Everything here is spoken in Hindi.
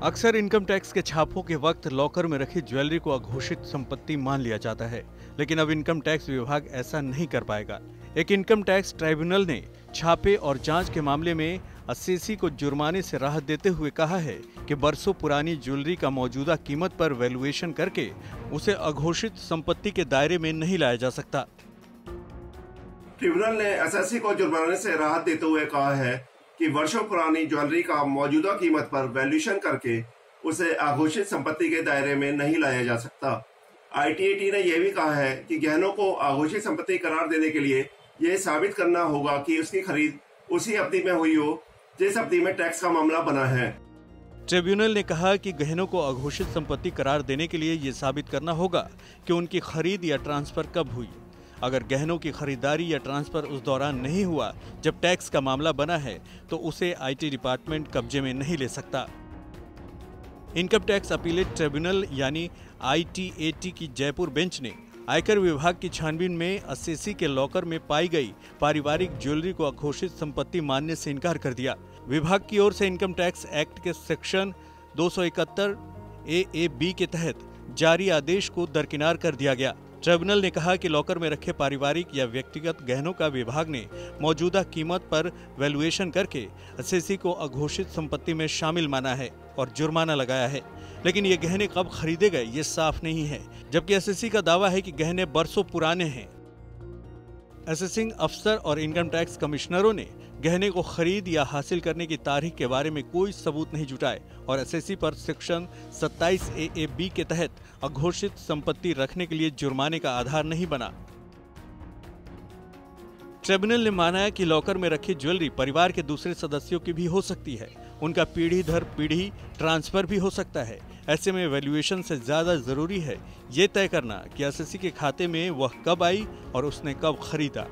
अक्सर इनकम टैक्स के छापों के वक्त लॉकर में रखी ज्वेलरी को अघोषित संपत्ति मान लिया जाता है, लेकिन अब इनकम टैक्स विभाग ऐसा नहीं कर पाएगा। एक इनकम टैक्स ट्राइब्यूनल ने छापे और जांच के मामले में असेसी को जुर्माने से राहत देते हुए कहा है कि बरसों पुरानी ज्वेलरी का मौजूदा कीमत पर वैल्यूएशन करके उसे अघोषित संपत्ति के दायरे में नहीं लाया जा सकता। ट्रिब्यूनल ने एसएससी को जुर्माने से राहत देते हुए कहा है कि वर्षों पुरानी ज्वेलरी का मौजूदा कीमत पर वैल्यूएशन करके उसे अघोषित संपत्ति के दायरे में नहीं लाया जा सकता। आईटीएटी ने यह भी कहा है कि गहनों को अघोषित संपत्ति करार देने के लिए यह साबित करना होगा कि उसकी खरीद उसी अवधि में हुई हो जिस अवधि में टैक्स का मामला बना है। ट्रिब्यूनल ने कहा कि गहनों को अघोषित संपत्ति करार देने के लिए ये साबित करना होगा कि उनकी खरीद या ट्रांसफर कब हुई। अगर गहनों की खरीदारी या ट्रांसफर उस दौरान नहीं हुआ जब टैक्स का मामला बना है तो उसे आईटी डिपार्टमेंट कब्जे में नहीं ले सकता। इनकम टैक्स अपीलेट ट्रिब्यूनल यानी आईटीएटी की जयपुर बेंच ने आयकर विभाग की छानबीन में असेसी के लॉकर में पाई गई पारिवारिक ज्वेलरी को अघोषित संपत्ति मानने से इनकार कर दिया। विभाग की ओर से इनकम टैक्स एक्ट के सेक्शन 271 AAB के तहत जारी आदेश को दरकिनार कर दिया गया। ट्रिब्यूनल ने कहा कि लॉकर में रखे पारिवारिक या व्यक्तिगत गहनों का विभाग ने मौजूदा कीमत पर वैल्यूएशन करके असेसी को अघोषित संपत्ति में शामिल माना है और जुर्माना लगाया है, लेकिन ये गहने कब खरीदे गए ये साफ नहीं है, जबकि असेसी का दावा है कि गहने बरसों पुराने हैं। असेसिंग अफसर और इनकम टैक्स कमिश्नरों ने गहने को खरीद या हासिल करने की तारीख के बारे में कोई सबूत नहीं जुटाए और असेसी पर सेक्शन 27 AAB के तहत अघोषित संपत्ति रखने के लिए जुर्माने का आधार नहीं बना। ट्रिब्यूनल ने माना है कि लॉकर में रखी ज्वेलरी परिवार के दूसरे सदस्यों की भी हो सकती है, उनका पीढ़ी दर पीढ़ी ट्रांसफर भी हो सकता है। ऐसे में वैल्यूएशन से ज्यादा जरूरी है ये तय करना कि असेसी के खाते में वह कब आई और उसने कब खरीदा।